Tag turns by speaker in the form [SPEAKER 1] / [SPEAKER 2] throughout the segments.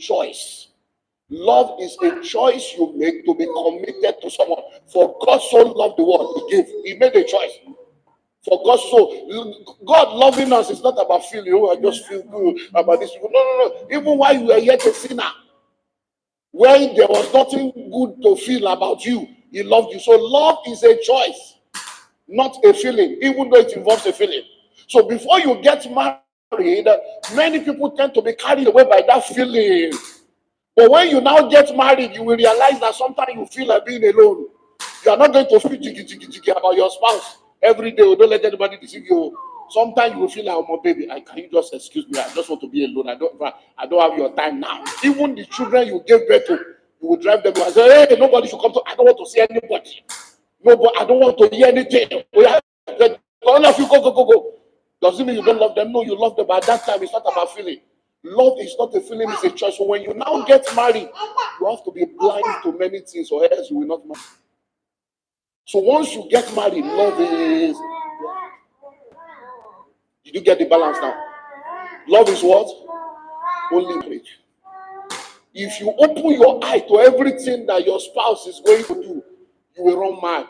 [SPEAKER 1] choice. Love is a choice you make to be committed to someone. For God so loved the world, He gave. He made a choice. For God so, God loving us is not about feeling, oh, I just feel good about this. No, no, no. Even while you were yet a sinner, when there was nothing good to feel about you, He loved you. So love is a choice, not a feeling, even though it involves a feeling. So before you get married, many people tend to be carried away by that feeling. But when you now get married, you will realize that sometimes you feel like being alone. You are not going to feel jiggy about your spouse every day. Don't let anybody deceive you. Sometimes you will feel like, oh my baby, can you just excuse me? I just want to be alone. I don't have your time now. Even the children you gave birth to, you will drive them and say, hey, nobody should come to. I don't want to see anybody. Nobody. I don't want to hear anything. All of you go. Doesn't mean you don't love them. No, you love them. But at that time, it's not about feeling. Love is not a feeling, it's a choice. So when you now get married, you have to be blind to many things, or else you will not marry. So once you get married, love is. Did you get the balance now? Love is what? Only marriage. If you open your eye to everything that your spouse is going to do, you will run mad.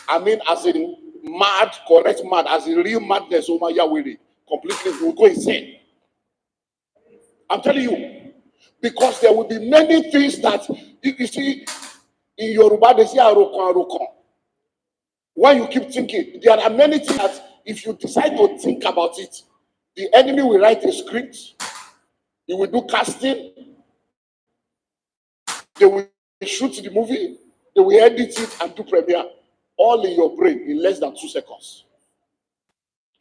[SPEAKER 1] I mean, as in mad, correct mad, as in real madness over Yahweh. Completely, you will go insane. I'm telling you. Because there will be many things that you see in Yoruba, they say arokon. When you keep thinking, there are many things that if you decide to think about it, the enemy will write a script, he will do casting, they will shoot the movie, they will edit it and do premiere, all in your brain in less than 2 seconds.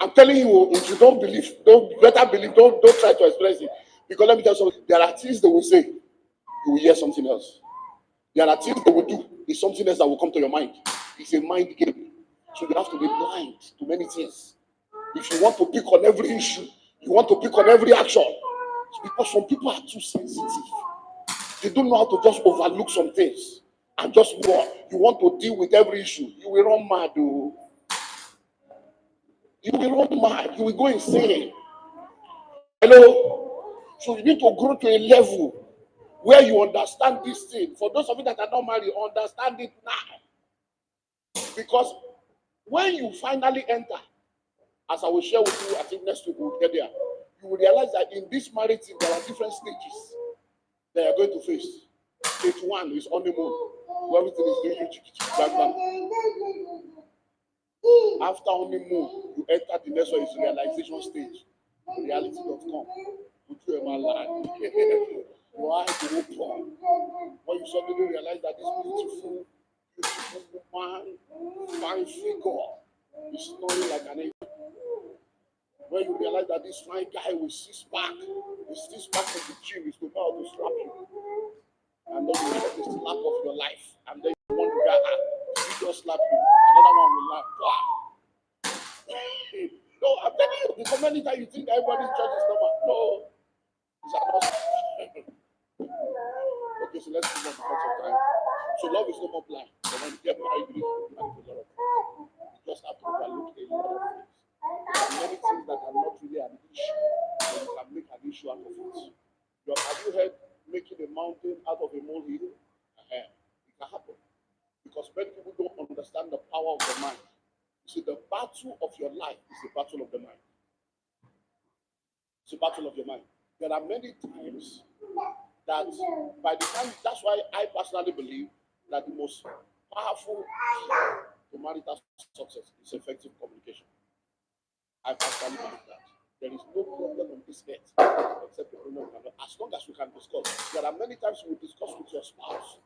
[SPEAKER 1] I'm telling you, if you don't believe, don't try to express it. Because let me tell you something, there are things they will say, you will hear something else. There are things they will do, it's something else that will come to your mind. It's a mind game. So you have to be blind to many things. If you want to pick on every issue, you want to pick on every action. It's because some people are too sensitive. They don't know how to just overlook some things and just go. You want to deal with every issue. You will run mad, though. You will run mad. You will go insane. Hello? So you need to grow to a level where you understand this thing. For those of you that are not married, understand it now. Because when you finally enter, as I will share with you, I think next week we'll get there, you will realize that in this marriage thing, there are different stages that you are going to face. Stage 1 is honeymoon, where everything is going to After honeymoon, you enter the next one is realization stage. Reality.com. Put you in my life. Why do you open? When you suddenly realize that this beautiful woman, fine figure, is snoring like an angel. When you realize that this fine guy will six pack of the gym is to know how to slap you. And then you get the slap of your life. And then you want to get he just slap you. Another one will laugh. Wow. No, I'm telling you, because many times you think everybody's church is normal. No. It's not. Okay, so let's move on because of time. So love is no more blind. So when you get married, you need to be married to a lot of things. You just have to overlook a lot of things. There are many things that are not really an issue, but you can make an issue out of it. Have you heard making a mountain out of a molehill? It can happen. Because many people don't understand the power of the mind. You see, the battle of your life is the battle of the mind. It's a battle of your mind. There are many times that by the time, that's why I personally believe that the most powerful to marital success is effective communication. I personally believe that. There is no problem on this earth except the problem as long as we can discuss. There are many times you will discuss with your spouse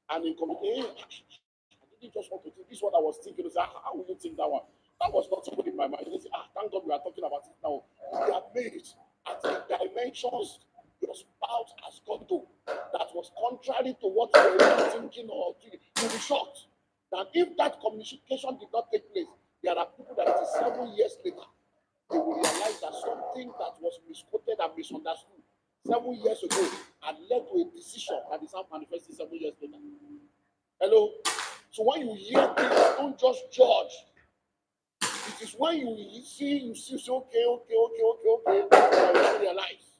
[SPEAKER 1] and in communication, I didn't just want to think this is what I was thinking. Say, how will you think that one? That was not something in my mind. You say, thank God we are talking about it now. We are made at the dimensions your spouse has gone to that was contrary to what you were thinking or doing. You'll be shocked that if that communication did not take place, there are people that it is 7 years later. They will realize that something that was misquoted and misunderstood 7 years ago had led to a decision that is now manifested 7 years later. Hello? So when you hear things, don't just judge. It is when you see, say, okay, you realize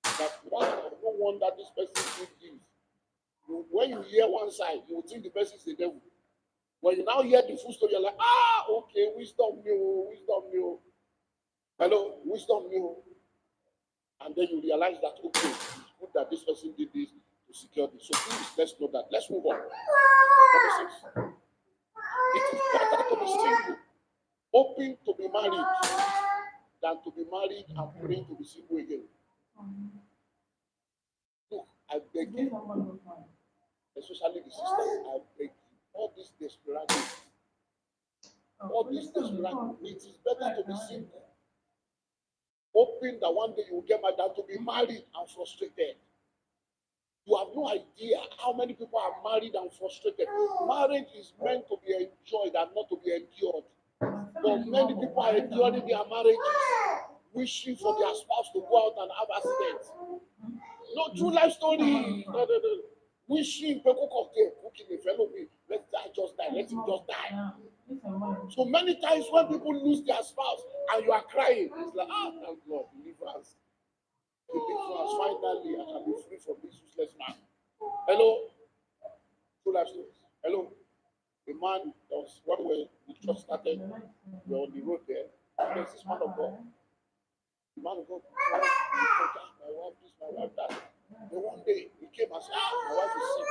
[SPEAKER 1] that wow, no someone that this person did this. When you hear one side, you will think the person is the devil. When you now hear the full story, you're like, okay, wisdom new. Hello, wisdom new. And then you realize that, okay, it's good that this person did this to secure this. So please, let's know that. Let's move on. Number 6. It is better to be single, hoping to be married, than to be married and praying to be single again. Look, I beg you, especially the sisters, I beg you, all this desperation, it is better to be single, hoping that one day you will get married than to be married and frustrated. You have no idea how many people are married and frustrated. Marriage is meant to be enjoyed and not to be endured. But many people are enduring their marriages, wishing for their spouse to go out and have accidents. No true life story. No. Wishing people cooking a fellow me. Let him just die. So many times when people lose their spouse and you are crying, it's like, thank God, deliverance. Finally, I can be free from this useless man. Hello? True life stories. Hello? The man that was one way the church started, we were on the road there. There's this man of God. The man of God, my wife, this, my wife, that. Then one day he came and said, my wife is sick.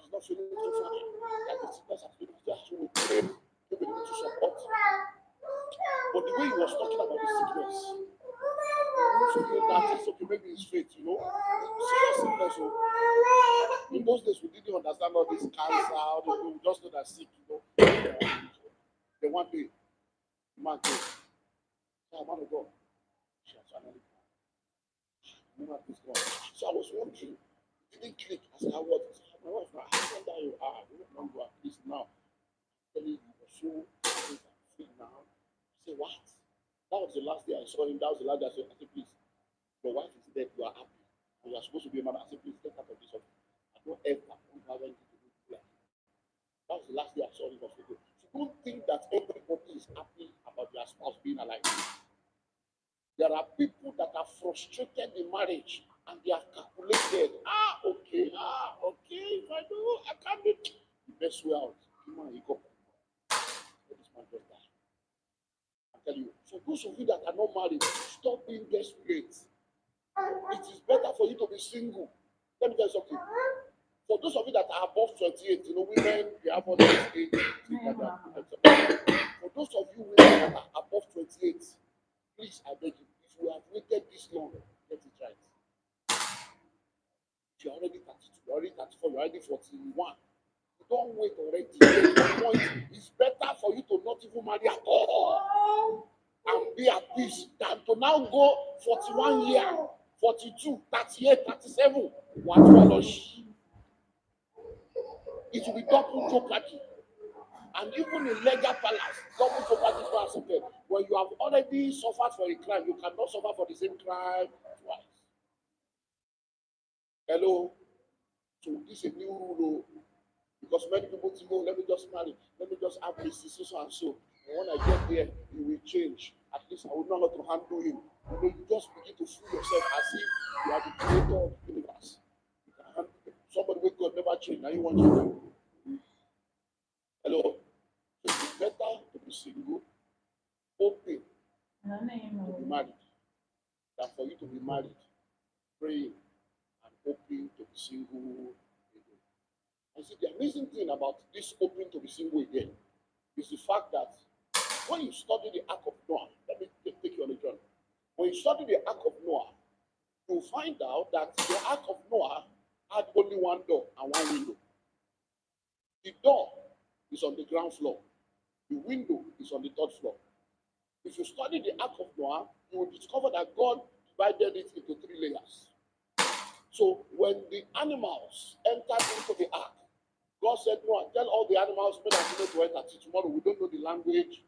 [SPEAKER 1] She's not feeling too fine. That the sickness has been just to pray, maybe need to support. But the way he was talking about the sickness, that is okay, maybe it's faith, serious sickness. In those days, we didn't understand all this cancer, we just know that sick, Then one day, the man came, man of God, she has finally come. So I was wondering, it didn't click. I said, what? My wife, I wonder you are. You don't know at least now. Telling you were so free now. I said, what? That was the last day I saw him. That was the last day I said, please, your wife is dead. You are happy. And you are supposed to be a man. I said, please, get out of this office. I don't ever want to have anything to do with you. That was the last day I saw him of the day. So don't think that everybody is happy about their spouse being alive. There are people that are frustrated in marriage and they have calculated, okay, if I do, I can't do the best way out. Man, he got this man just died. I tell you, for those of you that are not married, stop being desperate. It is better for you to be single. Let me tell you something. For those of you that are above 28, women, they have all this age. For those of you women that are above 28, please, I beg you, if you have waited this long, get it right. If you're already 32, you're already 34, you're already 41, you don't wait already. The point is better for you to not even marry at all and be at peace than to now go 41 years, 42, 38, 37. What follows? It will be double property. And even in legal palace, double property is not accepted. When you have already suffered for a crime, you cannot suffer for the same crime twice. Hello? So this is a new rule. Because many people think, let me just marry, let me just have this so and so. And when I get there, it will change. At least I will know how to handle him. You just begin to fool yourself as if you are the creator of the universe. You can handle somebody with God never change. Now you want to. Hello? So it's better to be single, open to be married, than for you to be married, praying, and hoping to be single again. And see, the amazing thing about this hoping to be single again is the fact that when you study the Ark of Noah, let me take you on a journey. When you study the Ark of Noah, you'll find out that the Ark of Noah had only one door and one window. The door is on the ground floor. The window is on the third floor. If you study the Ark of Noah, you will discover that God divided it into 3 layers. So when the animals entered into the ark, God said, Noah, tell all the animals, men and women to enter. Tomorrow we don't know the language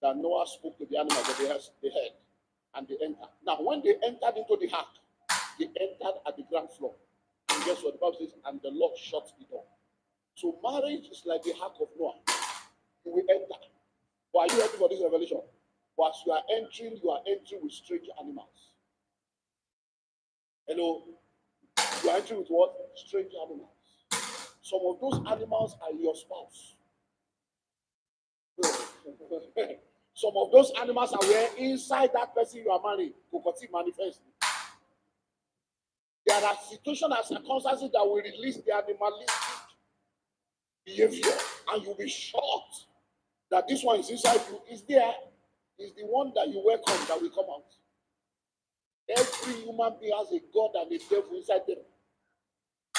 [SPEAKER 1] that Noah spoke to the animals, but they heard, and they entered. Now, when they entered into the ark, they entered at the ground floor. And guess what the Bible says? And the Lord shut the door. So marriage is like the ark of Noah. You will enter. But are you ready for this revelation? But as you are entering with strange animals. Hello? entering with what? Strange animals. Some of those animals are your spouse. Some of those animals are where inside that person you are married, Kokoti manifest. There are situations and circumstances that will release the animalistic behavior, and you'll be shocked that this one is inside you. Is there? Is the one that you welcome that will come out. Every human being has a God and a devil inside them.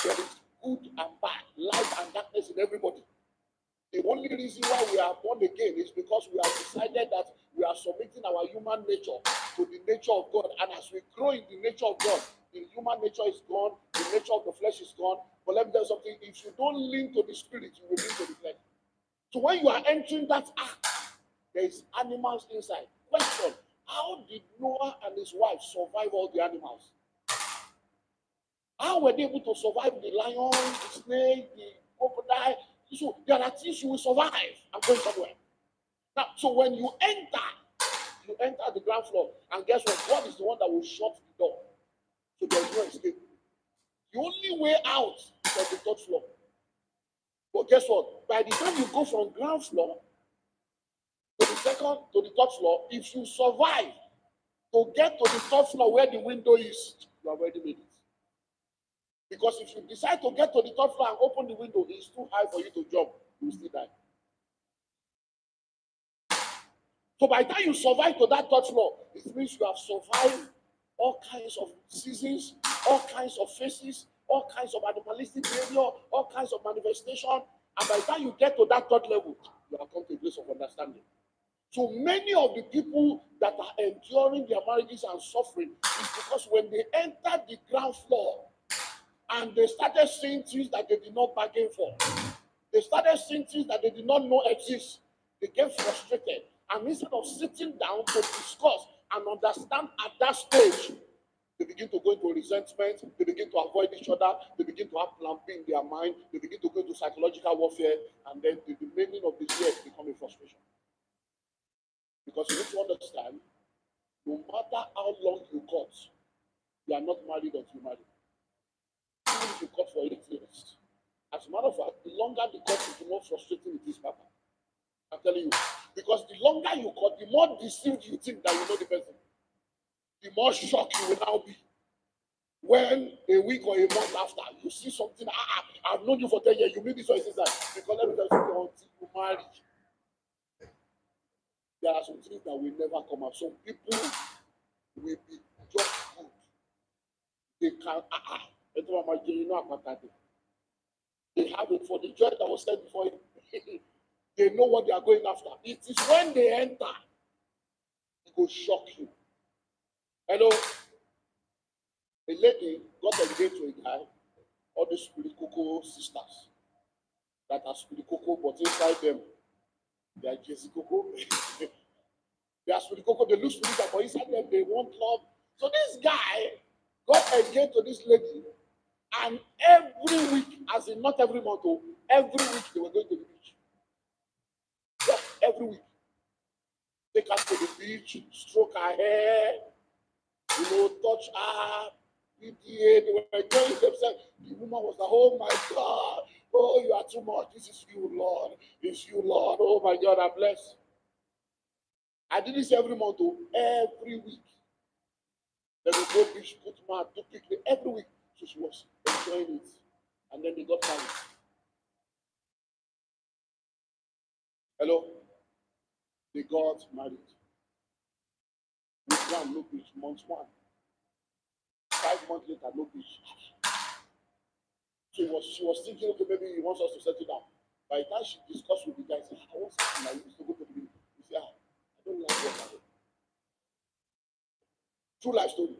[SPEAKER 1] There is good and bad, light and darkness in everybody. The only reason why we are born again is because we have decided that we are submitting our human nature to the nature of God. And as we grow in the nature of God, the human nature is gone, the nature of the flesh is gone. But let me tell you something, if you don't lean to the spirit, you will lean to the flesh. So when you are entering that act, there is animals inside. Question, how did Noah and his wife survive all the animals? How were they able to survive the lion, the snake, the crocodile? So there are things you will survive and go somewhere. Now, so when you enter the ground floor, and guess what? God is the one that will shut the door. So there's no escape. The only way out is on the third floor. But guess what? By the time you go from ground floor to the third floor, if you survive to get to the third floor where the window is, you have already made it. Because if you decide to get to the third floor and open the window, it's too high for you to jump. You will still die. So by the time you survive to that third floor, it means you have survived all kinds of seasons, all kinds of faces, all kinds of animalistic behavior, all kinds of manifestation. And by the time you get to that third level, you have come to a place of understanding. So many of the people that are enduring their marriages and suffering is because when they entered the ground floor, and they started seeing things that they did not bargain for. They started seeing things that they did not know exist. They get frustrated. And instead of sitting down to discuss and understand at that stage, they begin to go into resentment. They begin to avoid each other. They begin to have plan B in their mind. They begin to go into psychological warfare. And then the remaining of the year become a frustration. Because you need to understand, no matter how long you cut, you are not married until you marry. Even if you cut for 8 years. As a matter of fact, the longer the cut is, the more frustrating it is, Papa. I'm telling you. Because the longer you cut, the more deceived you think that you know the person. The more shocked you will now be. When a week or a month after, you see something, I've known you for 10 years, you meet this or this, because let me tell you something, until you marry, there are some things that will never come out. Some people will be just good. They can, they have it for the joy that was said before him. They know what they are going after. It is when they enter, it will shock you. Hello? A lady got engaged to a guy, all these Spirit sisters that are Spirit but inside them, they are Jesse Coco. They are Spirit they look spiritual, but inside them, they want love. So this guy got engaged to this lady, and every week, as in not every month, every week they were going to the beach. Yeah, every week. Take her to the beach, stroke her hair, touch her, PTA, they were enjoying themselves. The woman was like, oh my God, oh, you are too much. This is you, Lord. It's you, Lord. Oh my God, I'm blessed. I did this every month, every week. They would go beach, put my do picnic every week. So she was enjoying it. And then they got married. Hello? They got married. Week 1, no beach. Month 1. 5 months later, no beach. So she was thinking, okay, maybe he wants us to settle down. By the time she discussed with the guy, she said, I want something like this to go to the beach. He said, I don't like water. True life story.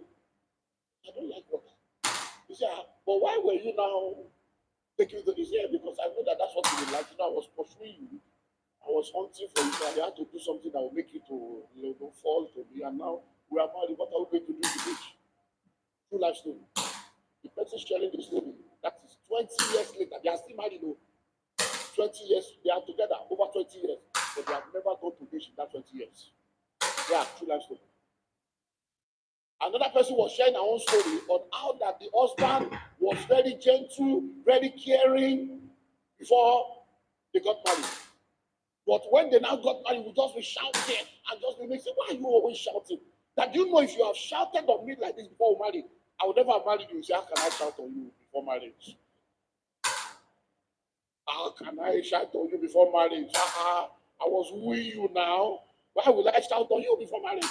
[SPEAKER 1] I don't like water. He said, but why were you now taking to this? Yeah, because I know that that's what you would like. I was pursuing you. I was hunting for you. I had to do something that would make you to fall to me. And now we are married. What are we going to do in the beach? True life story. The person sharing the story. That is 20 years later. They are still married though. 20 years. They are together over 20 years. But they have never gone to beach in that 20 years. Yeah, true life story. Another person was sharing her own story on how that the husband was very very gentle, very caring before they got married. But when they now got married, we just be shouting and just be making, why are you always shouting? That you know if you have shouted on me like this before we married, I would never have married you. You say, how can I shout on you before marriage? How can I shout on you before marriage? I was wooing you now. Why would I shout on you before marriage?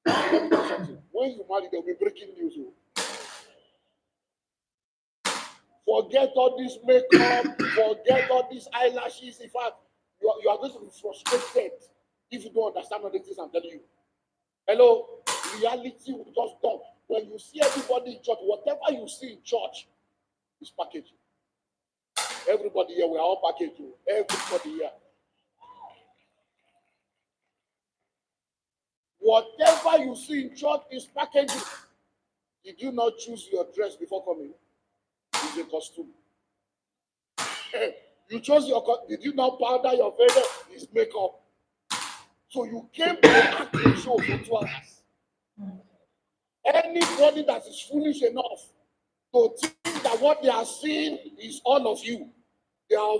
[SPEAKER 1] Let me tell you something. When you marry, there will be breaking news. Forget all this makeup, forget all these eyelashes. In fact, you are going to be frustrated if you don't understand all the things I'm telling you. Hello, reality will just come. When you see everybody in church, whatever you see in church is packaging. Everybody here, we are all packaging. Everybody here. Whatever you see in church is packaging. Did you not choose your dress before coming? It's a costume. You chose did you not powder your face? It's makeup. So you came to act a show for 2 hours. Anybody that is foolish enough to think that what they are seeing is all of you, they are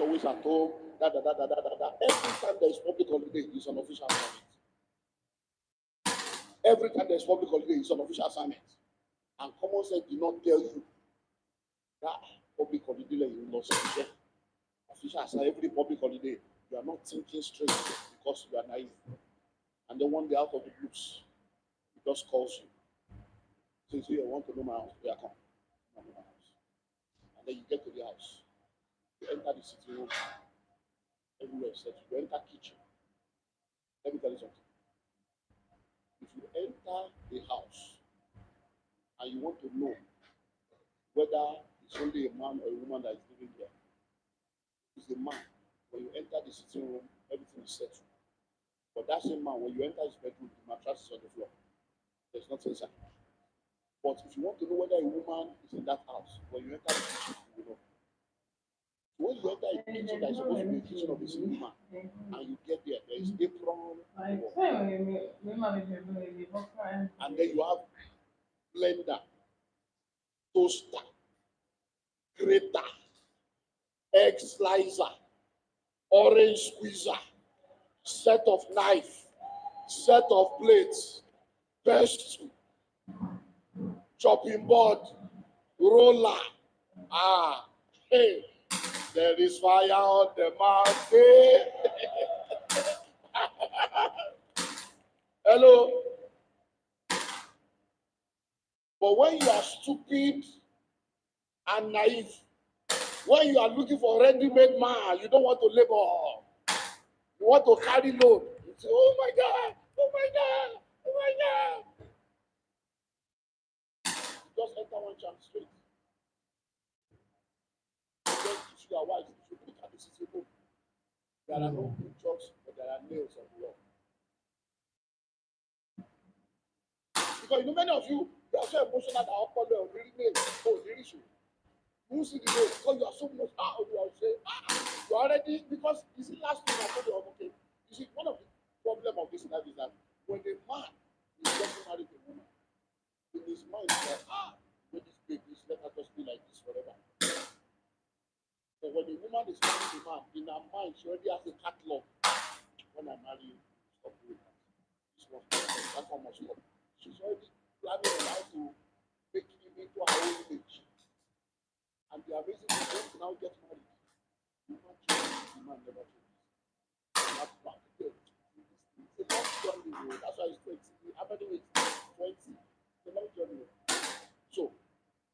[SPEAKER 1] always at home. Every time there is public holiday, it's an official assignment. Every time there is public holiday, it's an official assignment. And common sense did not tell you that public holiday you lost official assignment. Every public holiday, you are not thinking straight because you are naive. And then one day out of the blues, he just calls you. Says, "Hey, I want to know my house." Yeah, come. Come to my house. And then you get to the house. You enter the sitting room. Everywhere is set. You enter kitchen. Let me tell you something. If you enter the house and you want to know whether it's only a man or a woman that is living there, it's a man. When you enter the sitting room, everything is set. But that same man, when you enter his bedroom, the mattress is on the floor. There's nothing inside. But if you want to know whether a woman is in that house, when you enter the kitchen, you will know. When you enter a kitchen that is supposed to be a kitchen of a single man, and you get there, there is apron, and then you have blender, toaster, grater, egg slicer, orange squeezer, set of knife, set of plates, pestle, chopping board, roller. Hey, there is fire on the mountain. Hello. But when you are stupid and naive, when you are looking for ready-made man, you don't want to labor. You want to carry load. You say, "Oh my God, oh my God, oh my God." You just enter one chance straight. Then if you are wise, if you look at the system, there are no pictures, but there are nails on the wall. Because you know many of you are so emotional that I'll call you really nails. Oh, really issue. You see the nails because you are so much you are saying, you are already, because you see last week I told you, okay. You see, one of the problem of this life is that when a man is getting married to a woman, in his mind is like, when this baby, let her just be like this forever. But when a woman is marrying a man, in her mind, she already has a catalog. When I marry you, stop doing that. This one, that one must stop. She's already planning on how to make him into her own image. And the amazing thing is to now get married. The man changes, the man never changes. That's back there. It's a long journey. That's why it's 20. How many weeks? 20. It's a long journey. So,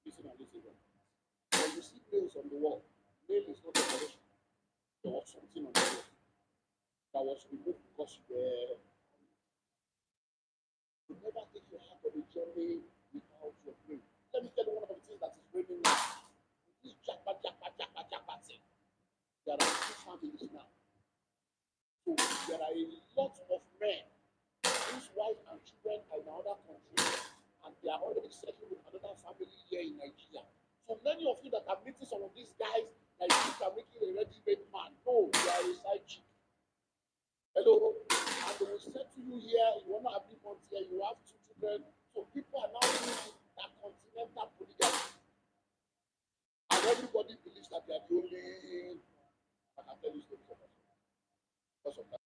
[SPEAKER 1] listen and listen. When you see nails on the wall, nail is not decoration. There was something on the wall that was removed because you never take your heart on a journey without your brain. Let me tell you one of the things that is bringing me. This japa thing. There are two families now. So there are a lot of men whose wives and children are in another country, and they are already settling with another family here in Nigeria. So many of you that are meeting some of these guys, like you are making a ready-made man. No, you are a side chick. Hello, and they will say to you here, you want to have big months here, you have 2 children. So people are now doing that continental polygamy. And everybody believes that they are the only. I can tell you stories of that. Because of that.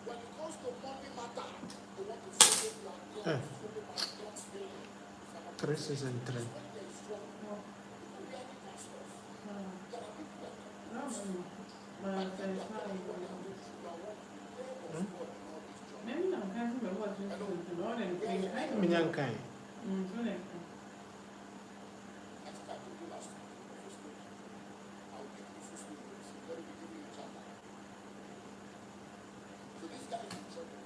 [SPEAKER 1] When it comes to money matter, they want to follow your
[SPEAKER 2] 3 season 3. Minyankai.
[SPEAKER 1] So this guy is in trouble.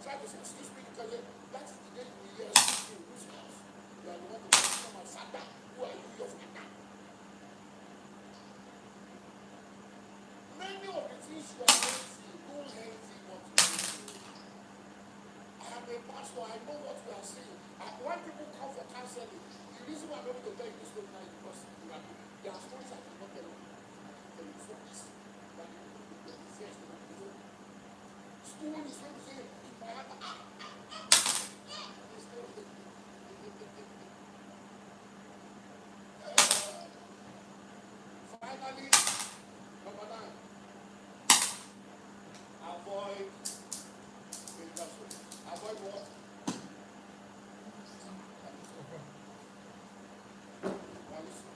[SPEAKER 1] Try to say, excuse me, because that is the day we hear speaking in this house. You are the one to come and Satan. Who are you, your father? Many of the things you are hating, don't hate what you do. I am a pastor, I know what we are saying. When people come for counseling, the reason why I'm able to tell you this story now is because there are stories I cannot tell you. Tell you so easy. That the fears that you do. School is going to say, if I have finally, number 9, avoid danger zone. Avoid what? Now listen.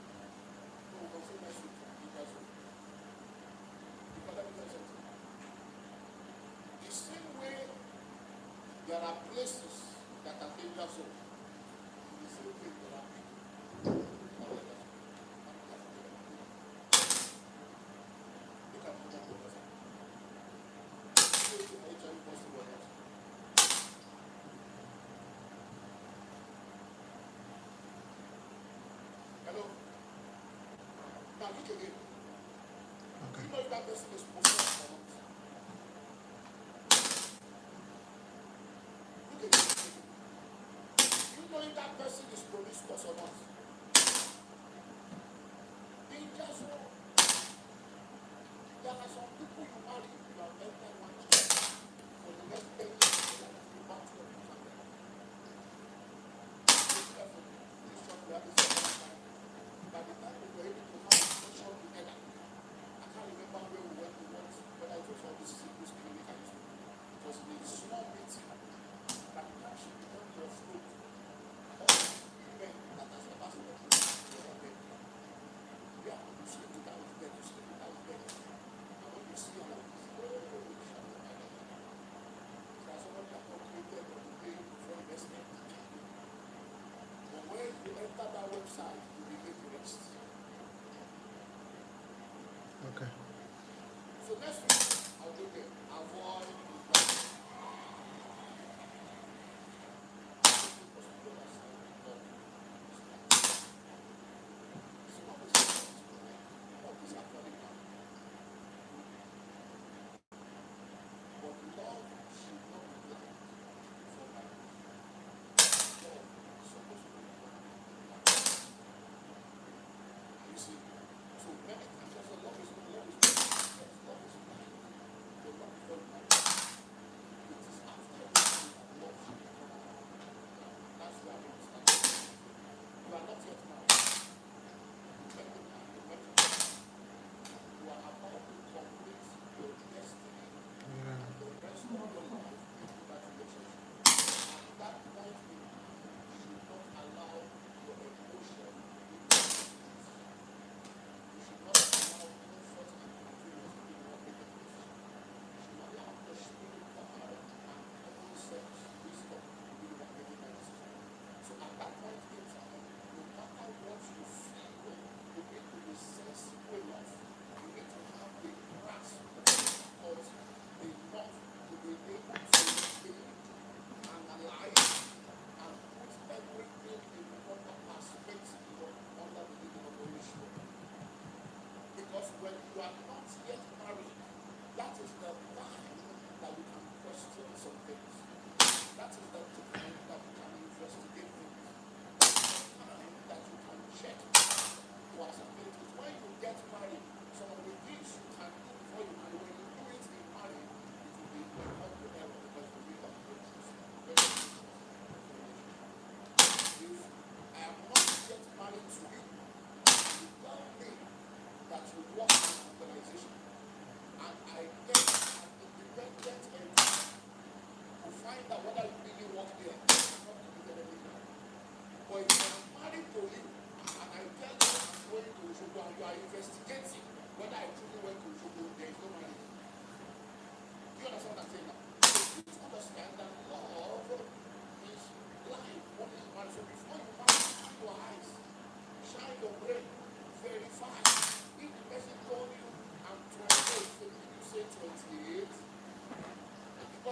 [SPEAKER 1] No, we can say next week. Danger zone. Because let me tell you something. The same way there are places that are danger zone, the same way there are people that are danger zone. Look at the people that are HIV positive or not. Hello? Now look again.
[SPEAKER 2] Okay.
[SPEAKER 1] You know if that person is possessed or not. Look again. You know if that person is promiscuous or not. Danger zone. There are some people you marry, you have entered one church for the next 10 years. You back to your family. Be careful. This church we have this time. By the time we were able to have a session together, I can't remember where we went to what, whether it was all this clinic I used to. It was in a small meeting that the church should become your fruit. All the men that has ever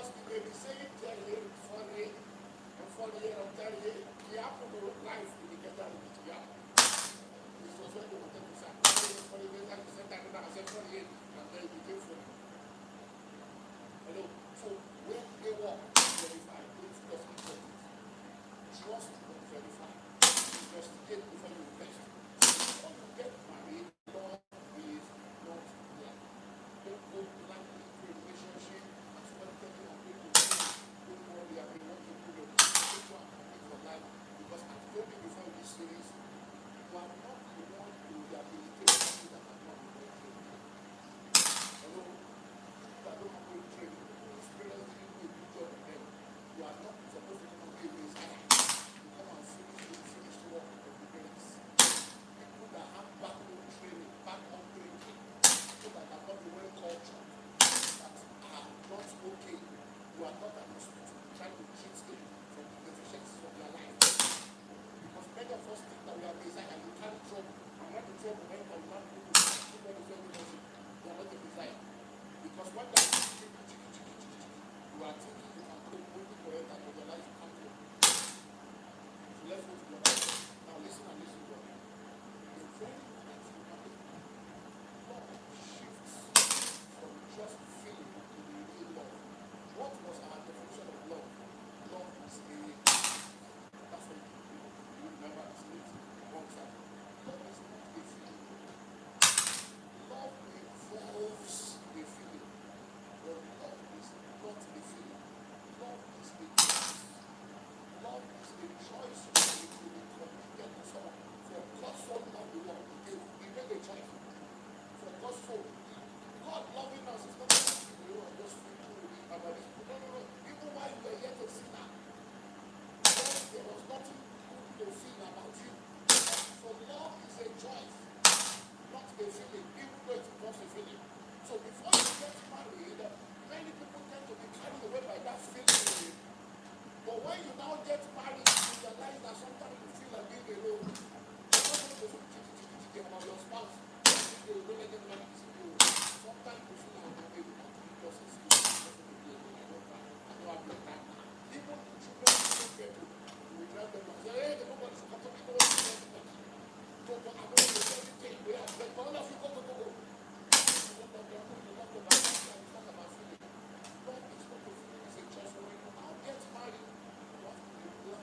[SPEAKER 1] Because he may be saying 10 years, 40, and 40 years, or 30 years, he happened to life in the ghetto in the yard. This was when they wanted to say 40 years, like the same time, I said 40 years, and then he became 40. Hello? So when they walk, verify, don't just accept it. Trust but verify. Investigate before you invest. So when you get married, love is not blind. Don't go blindly into a relationship and start telling your people, don't worry, I've been working through your life. Go and commit your life. Because I told you before this series, you are not the one to rehabilitate people that are not going to train. Hello? That don't have to train. Whose parents didn't do a good job with them. You are not supposed to come and be a Messiah. You come and finish the work of the parents. People that have backward training, backward training, people that are not the well culture, that are not okay. You are not an hospital trying to treat them from the deficiencies of their life. Because many of us think that we are Messiah and you carry trouble. And when the trouble ends, you have people is very mercy. You are not a Messiah. Because when that is you are thinking you can cope only for it and realize you can't cope. So let's go to the other side. Now listen and listen to me. The very moment you marry, love shifts from just feeling to the real love. What was our definition of love? Love is a that's what you remember as it one time. Love is not a feeling. Love involves a feeling. But love is not a feeling. Love is a choice. Love is a choice to be committed to someone. For God so loved the world, he made a choice. For God so God loving us is not just just feel about this. No. Even while you were yet a sinner, there was nothing good to feel about you. So love is a choice, not a feeling, even though it was a feeling. So before you get married, many people tend to be carried away by that feeling. But when you now get married, you realize that sometimes you feel like being alone. You're not going to feel about your spouse. You don't let anybody see you. Sometimes you feel like okay, you want to be just a single. I know I'm like that. Even the children of people, you will tell them and say, hey, nobody should come to me. No one should come to me. So, but I don't know everything. We have like all of you go. Love is not a feeling, it's a choice. When you now get married, you have to be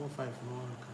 [SPEAKER 2] 5 no one can.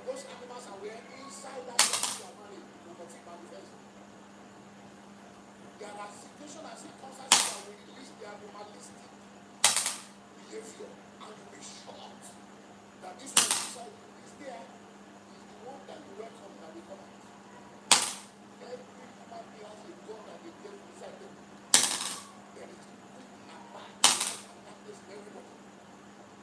[SPEAKER 1] Those animals are where inside that person you are married will manifest. There are situations and circumstances that will release their animalistic behavior, and you will be shocked that this one is there, is the one that you welcome that will come out. Every human being has a God that they gave inside them. There is good and bad, and darkness in everybody.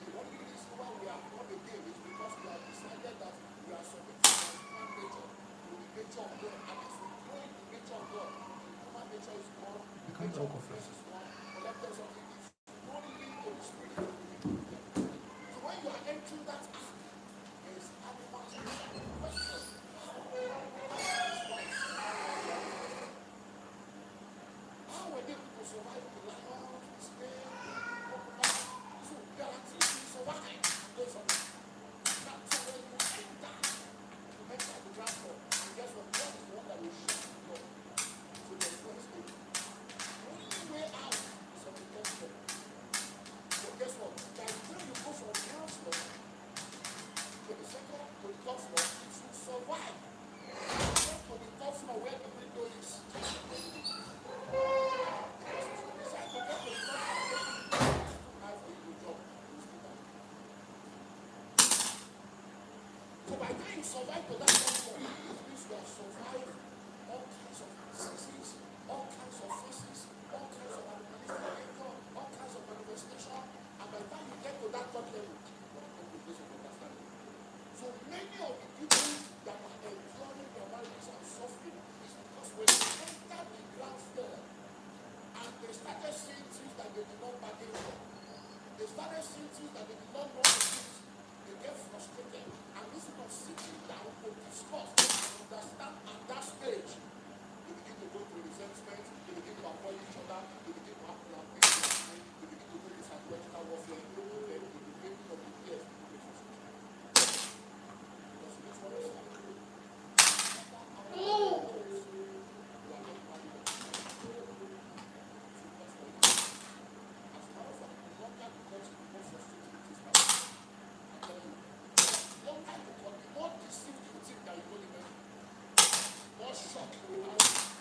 [SPEAKER 1] The only reason why we are born again is because we have decided that we are submitting our human nature to the nature of God. And as we grow in the nature of God, the human nature is one, the nature of flesh is one. But let me tell you something, if you don't live to the spirit, so when you are entering that act, there is animals inside the question. How were they able to survive the lions, the snake, the crocodile? So there are things to survive. Those are so when you enter, you enter the ground floor, and guess what? God is the one that will shut the door. So there's no escape. The only way out is on the third floor. So guess what? By the time you go from the ground floor to the second, to the third floor, it should survive. Just to the third floor where the window is. Because if you decide to get to the third floor, it's too high for you to jump. You still die. So by the time you survive to that third floor, it means you have survived all kinds of diseases, all kinds of forces, all kinds of animalistic behavior, all kinds of manifestation. And by the time you get to that third level, you have come to a place of understanding. So many of the people that are enduring their marriages and suffering is because when they entered the ground floor and they started seeing things that they did not bargain for, they started seeing things that they did not want to fix, they get frustrated. And instead of sitting down to discuss shock you will have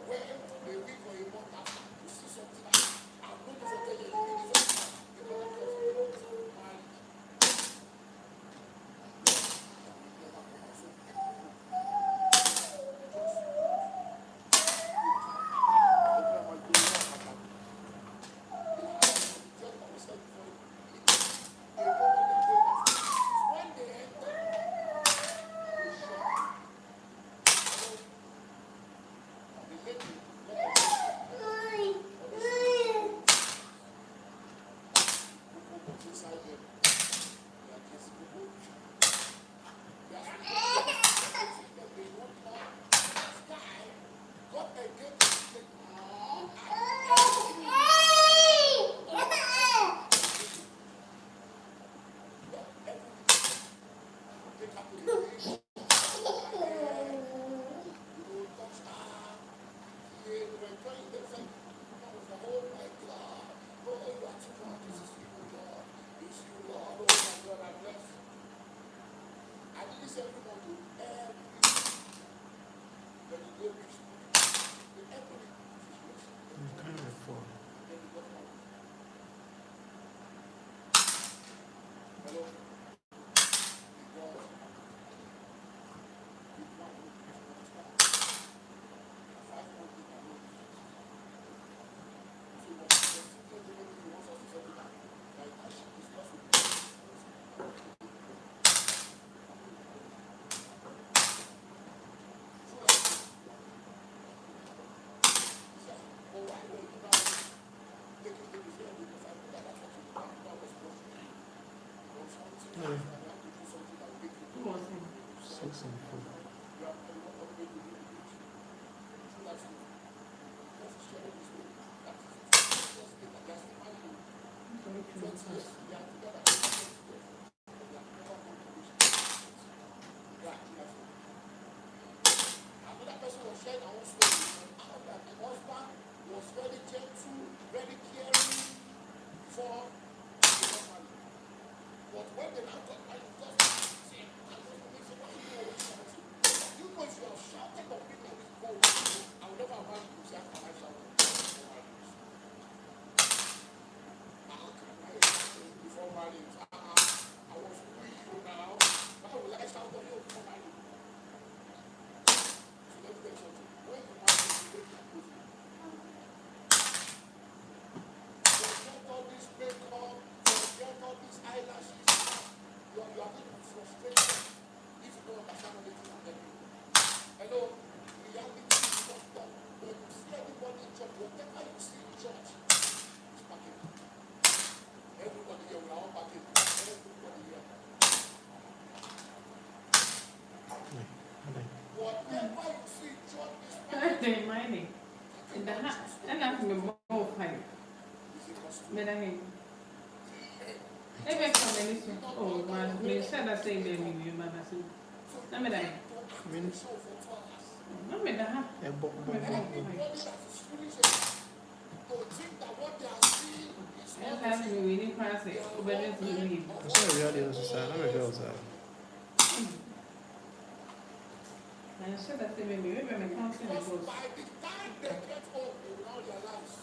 [SPEAKER 1] when a week or a month after you see something like I'm going to forget you in the first time because of marriage.
[SPEAKER 2] Kind of full. Yeah. 6 and 4.
[SPEAKER 1] Another person was sharing our own story how that the husband was very gentle, very caring before they got married. But when they now got married, just see, and they say, why you always shouting? You know if you are shouting on me like this, go, I will never marry you, say after my shouting. How can I shout before marriage? I was with you now. Why will I shout on you before marriage? So let me tell you something. When you marry, you make your proof. Forget all this makeup, forget all these eyelashes. You are going to be frustrated if you don't understand anything I'm telling you. Hello, reality is not done. When you see anybody in church, whatever you see in church is packaged. Everybody here will all package. Everybody here. Whatever you see in church is packaged.
[SPEAKER 3] Mining. And the hat, and I'm the more pipe. But I mean, every combination. Oh, man, we said I say baby, you man, I said, I'm a day.
[SPEAKER 2] I mean,
[SPEAKER 3] I'm a day.
[SPEAKER 2] a book.
[SPEAKER 1] Everybody that is foolish to think that what they are seeing is
[SPEAKER 3] And
[SPEAKER 1] not
[SPEAKER 3] that's me, we didn't pass it. But it's really.
[SPEAKER 2] That's not a reality of society. I'm a girl, sir.
[SPEAKER 3] I said I say baby, maybe I'm a counselor.
[SPEAKER 1] because by the time they get home, they will now realize.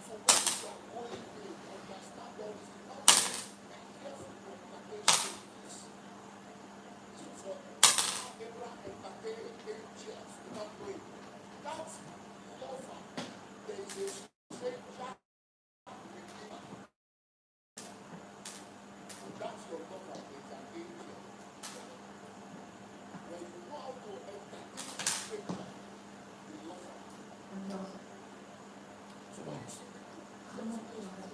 [SPEAKER 1] So what you are going to understand all this, not be careful to entertain this. So for Abraham entertained angels without knowing. That's lover. There is a stranger with him. That's your lover. There's an angel. When you know how to entertain a stranger, you love her. So when you see people,